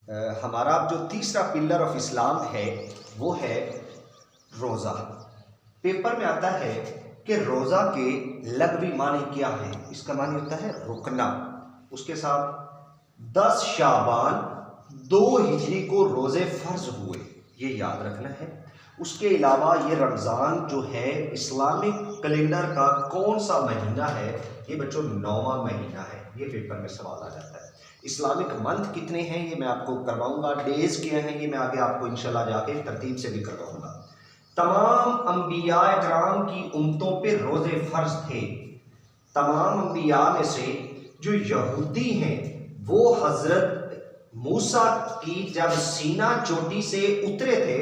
ہمارا جو تیسرا پلر آف اسلام ہے وہ ہے روزہ۔ پیپر میں آتا ہے کہ روزہ کے لغوی معنی کیا ہے؟ اس کا معنی ہوتا ہے رکنا۔ اس کے ساتھ 10 شعبان 2 ہجری کو روزے فرض ہوئے، یہ یاد رکھنا ہے۔ اس کے علاوہ یہ رمضان جو ہے اسلامک کیلنڈر کا کون سا مہینہ ہے؟ یہ بچوں 9واں مہینہ ہے۔ یہ پیپر میں سوال آ جاتا ہے۔ اسلامک منتھ کتنے ہیں یہ میں آپ کو کرواؤں گا، ڈیز کیا ہیں یہ میں آگے آپ کو انشاءاللہ جا کے ترتیب سے بھی کرواؤں گا۔ تمام انبیاء کرام کی امتوں پہ روزے فرض تھے۔ تمام انبیاء میں سے جو یہودی ہیں وہ حضرت موسیٰ کی جب سینا چوٹی سے اترے تھے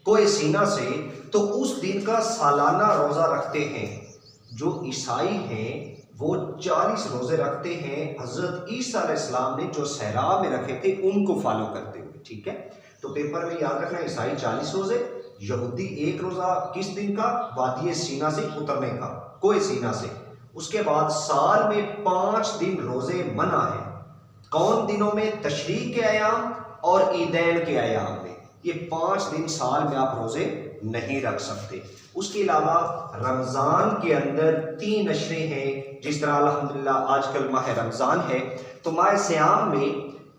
کوہ سینا سے، تو اس دن کا سالانہ روزہ رکھتے ہیں۔ جو عیسائی ہیں وہ 40 روزے رکھتے ہیں، حضرت عیسیٰ علیہ السلام نے جو صحرا میں رکھے تھے ان کو فالو کرتے ہوئے، ٹھیک ہے؟ تو پیپر میں یاد رکھنا، عیسائی 40 روزے، یہودی 1 روزہ کس دن کا؟ وادی سینا سے اترنے کا، کوہ سینا سے۔ اس کے بعد سال میں 5 دن روزے منع ہیں۔ کون دنوں میں؟ تشریق کے ایام اور عیدین کے ایام میں۔ یہ 5 دن سال میں آپ روزے نہیں رکھ سکتے۔ اس کے علاوہ رمضان کے اندر 3 اشرے ہیں، جس طرح الحمدللہ آج کل ماہ رمضان ہے، تو ماہ سیام میں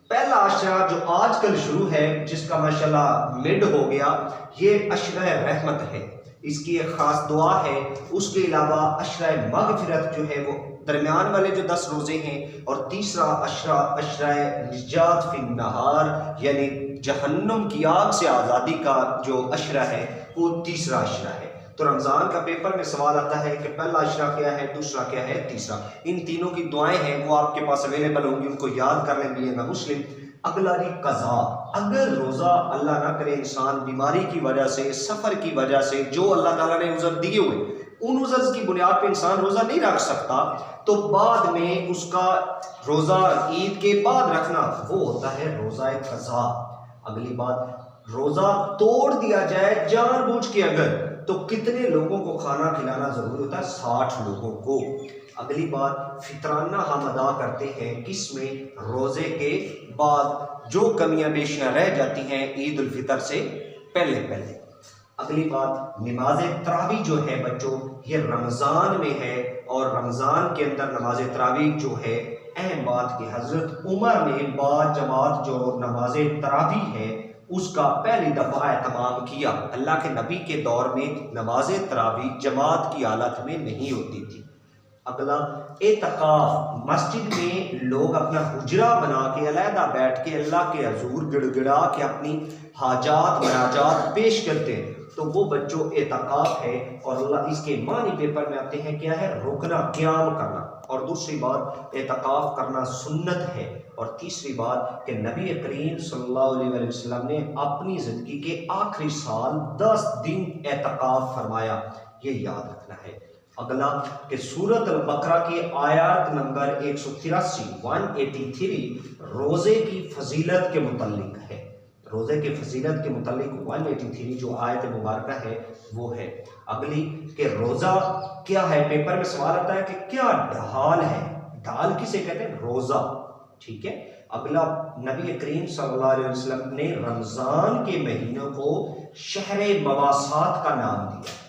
پہلا عشرہ جو آج کل شروع ہے، جس کا ماشاءاللہ مڈ ہو گیا، یہ عشرہ رحمت ہے، اس کی ایک خاص دعا ہے۔ اس کے علاوہ عشرہ مغفرت جو ہے وہ درمیان والے جو 10 روزے ہیں، اور تیسرا عشرہ نجات فی النہار، یعنی جہنم کی آگ سے آزادی کا جو عشرہ ہے وہ تیسرا عشرہ ہے۔ تو رمضان کا پیپر میں سوال آتا ہے کہ پہلا عشرہ کیا ہے، دوسرا کیا ہے، تیسرا۔ ان تینوں کی دعائیں ہیں وہ آپ کے پاس اویلیبل ہوں گی، ان کو یاد کر لیں، ملیے گا مسلم۔ اگلا جی قضا، اگر روزہ اللہ نہ کرے انسان بیماری کی وجہ سے، سفر کی وجہ سے، جو اللہ تعالیٰ نے عذر دیے ہوئے، ان عذر کی بنیاد پہ انسان روزہ نہیں رکھ سکتا، تو بعد میں اس کا روزہ عید کے بعد رکھنا وہ ہوتا ہے روزہ قضا۔ اگلی بات، روزہ توڑ دیا جائے جان بوجھ کے اگر، تو کتنے لوگوں کو کھانا کھلانا ضروری ہوتا ہے؟ 60 لوگوں کو۔ اگلی بات، فطرانہ ہم ادا کرتے ہیں کس میں؟ روزے کے بعد جو کمیاں بیشیاں رہ جاتی ہیں عید الفطر سے پہلے پہلے۔ اگلی بات، نماز تراویح جو ہے بچوں یہ رمضان میں ہے، اور رمضان کے اندر نماز تراویح جو ہے اہم بات کہ حضرت عمر نے با جماعت جو نماز تراویح ہے اس کا پہلی دفعہ اہتمام کیا۔ اللہ کے نبی کے دور میں نماز تراویح جماعت کی حالت میں نہیں ہوتی تھی۔ اگلا، اعتکاف، مسجد میں لوگ اپنا حجرہ بنا کے علیحدہ بیٹھ کے اللہ کے حضور گڑ گڑا کے اپنی حاجات مناجات پیش کرتے ہیں، تو وہ بچوں اعتکاف ہے، اور اللہ اس کے معنی پیپر میں آتے ہیں کیا ہے؟ رکنا، قیام کرنا۔ اور دوسری بات، اعتکاف کرنا سنت ہے۔ اور تیسری بات کہ نبی کریم صلی اللہ علیہ وسلم نے اپنی زندگی کے آخری سال 10 دن اعتکاف فرمایا، یہ یاد رکھنا ہے۔ اگلا کہ سورۃ البقرہ کی آیات نمبر 183 روزے کی فضیلت کے متعلق ہے۔ روزے کے فضیلت کے متعلق 183 جو آیت مبارکہ ہے وہ ہے۔ اگلی کہ روزہ کیا ہے؟ پیپر میں سوال آتا ہے کہ کیا ڈھال ہے؟ ڈھال کسے کہتے ہیں؟ روزہ، ٹھیک ہے۔ اگلا، نبی کریم صلی اللہ علیہ وسلم نے رمضان کے مہینوں کو شہر مواسات کا نام دیا۔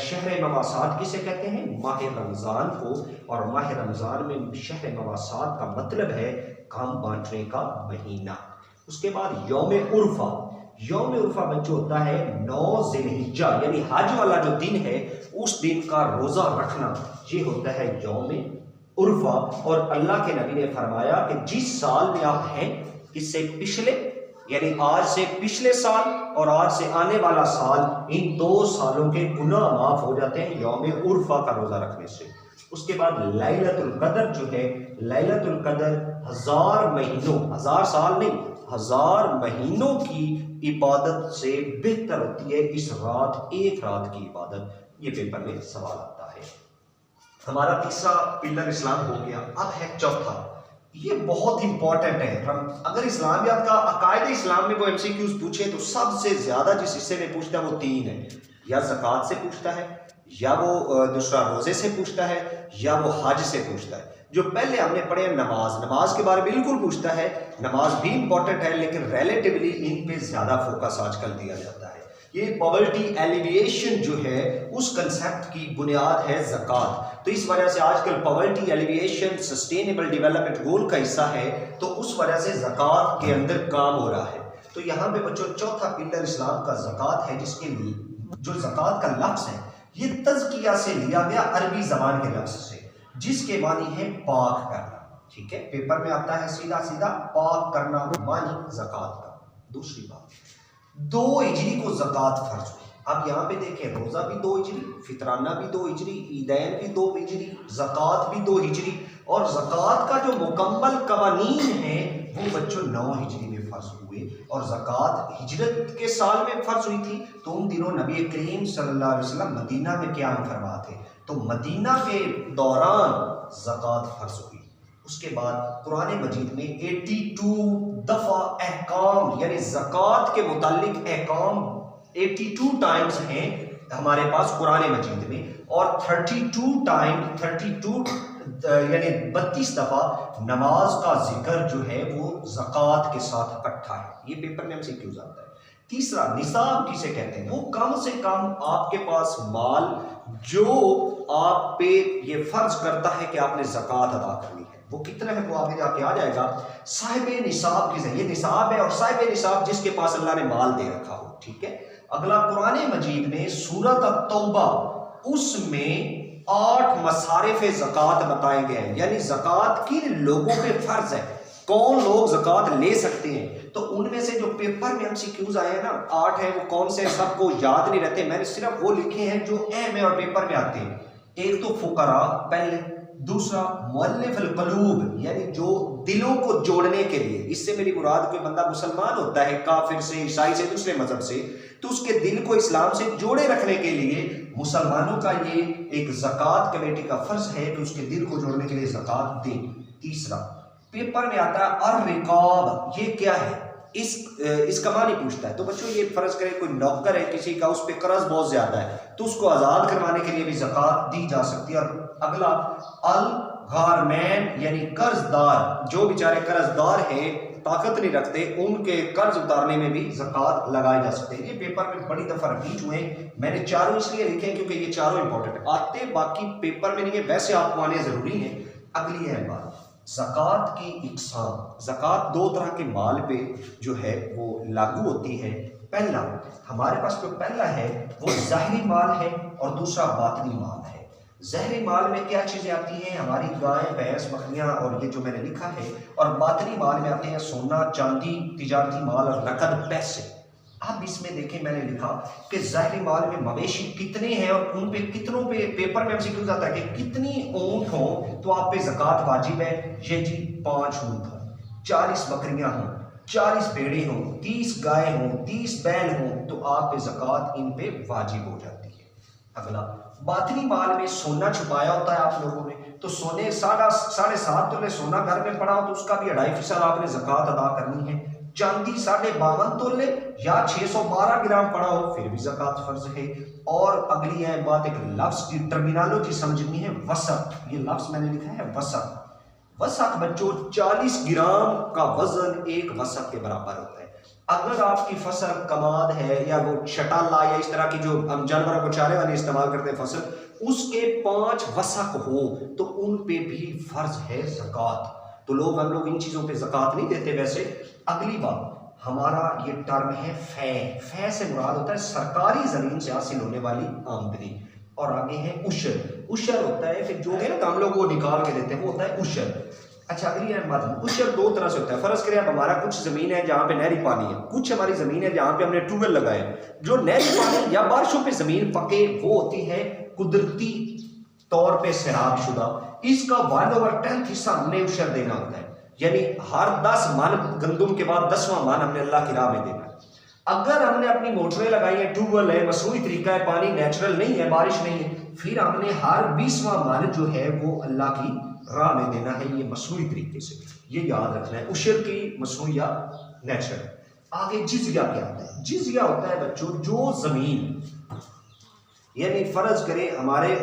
شہر مواسات کسے کہتے ہیں؟ ماہ رمضان کو، اور ماہ رمضان میں شہر مواسات کا مطلب ہے کام بانٹنے کا مہینہ۔ اس کے بعد یوم عرفہ، یوم عرفہ بچوں ہوتا ہے 9 ذی الحجہ، یعنی حج والا جو دن ہے اس دن کا روزہ رکھنا، یہ ہوتا ہے یوم عرفہ۔ اور اللہ کے نبی نے فرمایا کہ جس سال میں آپ ہیں، اس سے پچھلے، یعنی آج سے پچھلے سال اور آج سے آنے والا سال، ان 2 سالوں کے گناہ معاف ہو جاتے ہیں یوم عرفہ کا روزہ رکھنے سے۔ اس کے بعد لیلۃ القدر جو ہے، لیلۃ القدر 1000 مہینوں، 1000 سال نہیں، 1000 مہینوں کی عبادت سے بہتر ہوتی ہے اس رات، ایک رات کی عبادت۔ یہ پیپر میں سوال آتا ہے۔ ہمارا تیسرا پلر اسلام ہو گیا، اب ہے چوتھا، یہ بہت امپورٹنٹ ہے۔ اگر اسلامیات کا عقائد اسلام میں وہ MCQs پوچھے تو سب سے زیادہ جس حصے میں پوچھتا ہے وہ 3 ہے، یا زکوٰۃ سے پوچھتا ہے، یا وہ دوسرا روزے سے پوچھتا ہے، یا وہ حج سے پوچھتا ہے. جو پہلے ہم نے پڑھے نماز کے بارے میں بالکل پوچھتا ہے. نماز بھی امپورٹنٹ ہے لیکن ریلیٹیولی ان پہ زیادہ فوکس آج کل دیا جاتا ہے. یہ پاورٹی ایلیویشن جو ہے اس کنسیپٹ کی بنیاد ہے زکوٰۃ. تو اس وجہ سے آج کل پاورٹی ایلیویشن سسٹینیبل ڈیولپمنٹ گول کا حصہ ہے، تو اس وجہ سے زکوٰۃ کے اندر کام ہو رہا ہے. تو یہاں پہ بچوں چوتھا پلر اسلام کا زکوٰۃ ہے، جس کے لیے جو زکوٰۃ کا لفظ ہے یہ تزکیہ سے لیا گیا عربی زبان کے لفظ سے، جس کے معنی ہے پاک کرنا. ٹھیک ہے، پیپر میں آتا ہے سیدھا پاک کرنا معنی زکوٰۃ کا. دوسری بات، 2 ہجری کو زکوٰۃ فرض ہوئی. اب یہاں پہ دیکھیں، روزہ بھی 2 ہجری، فطرانہ بھی 2 ہجری، عیدین بھی 2 ہجری، زکوٰۃ بھی 2 ہجری، اور زکوٰۃ کا جو مکمل قوانین ہیں وہ بچوں 9 ہجری میں فرض ہوئے. اور زکوٰۃ ہجرت کے سال میں فرض ہوئی تھی، تو ان دنوں نبی کریم صلی اللہ علیہ وسلم مدینہ میں قیام فرما تھے، تو مدینہ کے دوران زکوٰۃ فرض ہوئی. اس کے بعد قرآن مجید میں 82 دفعہ احکام یعنی زکوٰۃ کے متعلق احکام 82 ٹائمز ہیں ہمارے پاس قرآن مجید میں، اور 32 یعنی 32 دفعہ نماز کا ذکر جو ہے وہ زکوٰۃ کے ساتھ اکٹھا ہے. یہ پیپر میں ہم سے کیوں آتا ہے. تیسرا، نصاب کسے کہتے ہیں؟ وہ کم سے کم آپ کے پاس مال جو آپ پہ یہ فرض کرتا ہے کہ آپ نے زکوٰۃ ادا کرنی ہے. وہ کتنا ہے وہ آگے جا کے آ جائے گا. صاحب نصاب کسے؟ یہ نصاب ہے، اور صاحب نصاب جس کے پاس اللہ نے مال دے رکھا ہو. ٹھیک ہے. اگلا، قرآن مجید میں سورۃ التوبہ، اس میں 8 مصارف زکوٰۃ بتائے گئے ہیں، یعنی زکوٰۃ کن لوگوں پہ فرض ہے، کون لوگ زکوٰۃ لے سکتے ہیں. تو ان میں سے جو پیپر میں MCQs آئے ہیں نا 8 ہیں، وہ کون سے سب کو یاد نہیں رہتے، میں نے صرف وہ لکھے ہیں جو اہم ہیں اور پیپر میں آتے ہیں. ایک تو فقراء پہلے، دوسرا مؤلف القلوب یعنی جو دلوں کو جوڑنے کے لیے، اس سے میری مراد کوئی بندہ مسلمان ہوتا ہے کافر سے، عیسائی سے، دوسرے مذہب سے، تو اس کے دل کو اسلام سے جوڑے رکھنے کے لیے مسلمانوں کا یہ ایک زکوٰۃ کمیٹی کا فرض ہے کہ اس کے دل کو جوڑنے کے لیے زکوٰۃ دیں. تیسرا، پیپر میں آتا ہے الرقاب، یہ کیا ہے، اس کا معنی پوچھتا ہے. تو بچوں یہ فرض کرے کوئی نوکر ہے کسی کا، اس پہ قرض بہت زیادہ ہے، تو اس کو آزاد کروانے کے لیے بھی زکوٰۃ دی جا سکتی ہے. اور اگلا، الغارمین یعنی قرض دار، جو بیچارے قرض دار ہیں، طاقت نہیں رکھتے، ان کے قرض اتارنے میں بھی زکوٰۃ لگائی جا سکتے ہیں. یہ پیپر میں بڑی دفعہ رپیٹ ہوئے ہیں، میں نے چاروں اس لیے لکھے ہیں کیونکہ یہ چاروں امپورٹنٹ آتے، باقی پیپر میں نہیں ہے، ویسے آپ کو آنے ضروری ہیں. اگلی ہے بات، زکوٰۃ کی اقسام. زکوٰۃ 2 طرح کے مال پہ جو ہے وہ لاگو ہوتی ہے. پہلا، ہمارے پاس جو پہلا ہے وہ ظاہری مال ہے، اور دوسرا باطنی مال ہے. ظاہری مال میں کیا چیزیں آتی ہیں؟ ہماری گائے، بھینس، بکریاں، اور یہ جو میں نے لکھا ہے. اور باطنی مال میں آتے ہیں سونا، چاندی، تجارتی مال اور نقد پیسے. اب اس میں دیکھیں میں نے لکھا کہ ظاہری مال میں مویشی کتنے ہیں اور ان پہ کتنوں پہ پیپر میں ہم سے کیوں جاتا ہے کہ کتنی اونٹ ہوں تو آپ پہ زکوٰۃ واجب ہے. یہ جی 5 اونٹ ہوں، 40 بکریاں ہوں، 40 بھیڑیں ہوں، 30 گائے ہوں، 30 بیل ہوں، تو آپ پہ زکوٰۃ ان پہ واجب ہو جاتی ہے. اگلا، باطنی مال میں سونا چھپایا ہوتا ہے آپ لوگوں نے، تو سونے 7.5 تولے سونا گھر میں پڑا ہو تو اس کا بھی 2.5% آپ نے زکوٰۃ ادا کرنی ہے. چاندی 52.5 تولے یا 612 گرام پڑا ہو پھر بھی زکوٰۃ فرض ہے. اور اگلی ہے بات، ایک لفظ کی ٹرمینالوجی سمجھنی ہے، وسق. یہ لفظ میں نے لکھا ہے وسق. وسق بچوں 40 گرام کا وزن ایک وسق کے برابر ہوتا ہے. اگر آپ کی فصل کماد ہے یا وہ شٹالہ یا اس طرح کی جو ہم جانوروں کو چارے والے استعمال کرتے ہیں فصل، اس کے 5 وسق ہو تو ان پہ بھی فرض ہے زکوٰۃ. تو ہم لوگ ان چیزوں پہ زکوٰۃ نہیں دیتے ویسے. اگلی بات، ہمارا یہ ٹرم ہے فے. فے سے مراد ہوتا ہے سرکاری زمین سے حاصل ہونے والی آمدنی. اور آگے ہے عشر. عشر ہوتا ہے کہ جو ہے نا ہم لوگ وہ نکال کے دیتے ہیں، وہ ہوتا ہے عشر. اچھا، اگلی ہے بات، عشر 2 طرح سے ہوتا ہے. فرض کریں اب ہمارا کچھ زمین ہے جہاں پہ نہری پانی ہے، کچھ ہماری زمین ہے جہاں پہ ہم نے ٹیوب ویل لگائے. جو نہری پانی یا بارشوں پہ زمین پکے وہ ہوتی ہے قدرتی طور پہ سیراب شدہ. اس کا 1/10 حصہ ہم نے عشر دینا ہوتا ہے، یعنی ہر 10 من گندم کے بعد 10واں من ہم نے اللہ کی راہ میں دینا ہے. اگر ہم نے اپنی موٹریں لگائی ہیں، ٹیوب ویل ہے، مصنوعی طریقہ ہے، پانی نیچرل نہیں ہے، بارش نہیں ہے، پھر ہم نے ہر 20واں من جو ہے وہ اللہ کی راہ میں دینا ہے، یہ مصنوعی طریقے سے. یہ یاد رکھنا ہے عشر کی مصنوعی یا نیچرل. آگے جزیہ کیا ہوتا ہے؟ جزیہ ہوتا ہے بچوں جو زمین یعنی فرض کریں ہمارے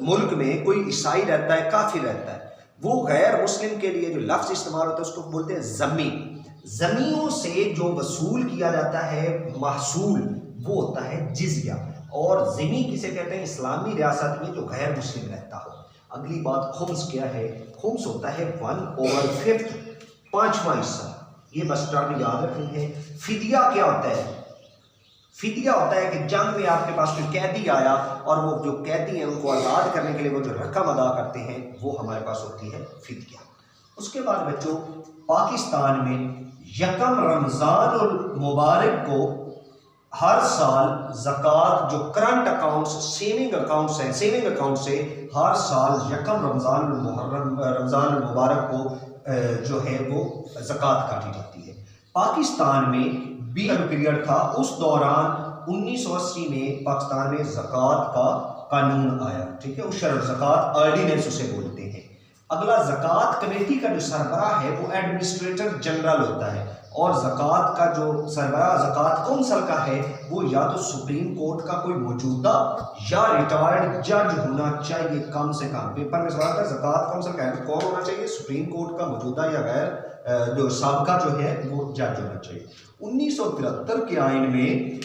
ملک میں کوئی عیسائی رہتا ہے، کافر رہتا ہے، وہ غیر مسلم کے لیے جو لفظ استعمال ہوتا ہے اس کو بولتے ہیں ذمی. ذمیوں سے جو وصول کیا جاتا ہے محصول وہ ہوتا ہے جزیہ. اور ذمی کسے کہتے ہیں؟ اسلامی ریاست میں جو غیر مسلم رہتا ہو. اگلی بات خمس کیا ہے؟ خمس ہوتا ہے 1/5، پانچواں حصہ. یہ بس ٹرم یاد رکھنی ہے. فدیہ کیا ہوتا ہے؟ فدیہ ہوتا ہے کہ جنگ میں آپ کے پاس کوئی قیدی آیا اور وہ جو قیدی ہیں ان کو آزاد کرنے کے لیے وہ جو رقم ادا کرتے ہیں وہ ہمارے پاس ہوتی ہے فدیہ. اس کے بعد بچوں پاکستان میں 1 رمضان المبارک کو ہر سال زکوٰۃ جو کرنٹ اکاؤنٹس سیونگ اکاؤنٹس ہیں، سیونگ اکاؤنٹ سے ہر سال 1 رمضان المبارک کو جو ہے وہ زکوٰۃ کاٹی جاتی ہے. پاکستان میں 20 پیریڈ تھا، اس دوران 1980 میں پاکستان میں زکوٰۃ کا قانون آیا. ٹھیک ہے، اشر زکوٰۃ آرڈیننس اسے بولتے ہیں. اگلا زکوٰۃ کمیٹی کا جو سربراہ ہے وہ ایڈمنسٹریٹر جنرل ہوتا ہے، اور زکوٰۃ کا جو سربراہ زکوٰۃ کونسل کا ہے وہ یا تو سپریم کورٹ کا کوئی موجودہ یا ریٹائرڈ جج ہونا چاہیے کم سے کم. پیپر میں سوال تھا زکوٰۃ کونسل کا کون ہونا چاہیے؟ سپریم کورٹ کا موجودہ یا غیر جو سابقہ جو ہے وہ جج ہونا چاہیے. 1973 کے آئین میں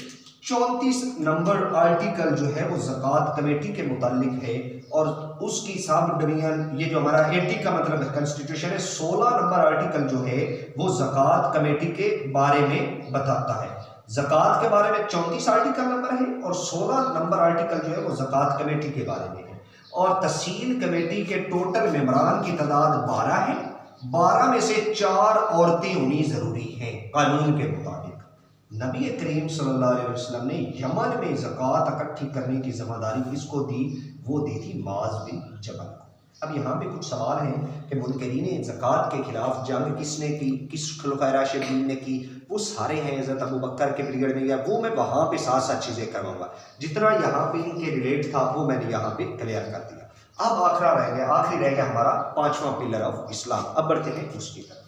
34 نمبر آرٹیکل جو ہے وہ زکوٰۃ کمیٹی کے متعلق ہے، اور اس کی سب ڈویژن یہ جو ہمارا 80 کا مطلب کنسٹیٹیوشن ہے، 16 نمبر آرٹیکل جو ہے وہ زکوٰۃ کمیٹی کے بارے میں بتاتا ہے. زکوٰۃ کے بارے میں 34 آرٹیکل نمبر ہے اور 16 نمبر آرٹیکل جو ہے وہ زکوٰۃ کمیٹی کے بارے میں ہے. اور تحصیل کمیٹی کے ٹوٹل ممبران کی تعداد 12 ہے. 12 میں سے 4 عورتیں ہونی ضروری ہیں قانون کے مطابق. نبی کریم صلی اللہ علیہ وسلم نے یمن میں زکوٰۃ اکٹھی کرنے کی ذمہ داری کس کو دی؟ وہ دی تھی معاذ بن جبل کو. اب یہاں پہ کچھ سوال ہیں کہ منکرین زکوٰۃ کے خلاف جنگ کس نے کی، کس خلفائے راشدین نے کی؟ وہ سارے ہیں حضرت ابو بکر کے پیریڈ میں، یا وہ میں وہاں پہ ساتھ چیزیں کرواؤں گا. جتنا یہاں پہ ان کے ریلیٹ تھا وہ میں نے یہاں پہ کلیئر کر دیا. اب آخری رہ گیا ہمارا 5واں پلر آف اسلام. اب بڑھتے ہیں اس کی طرف.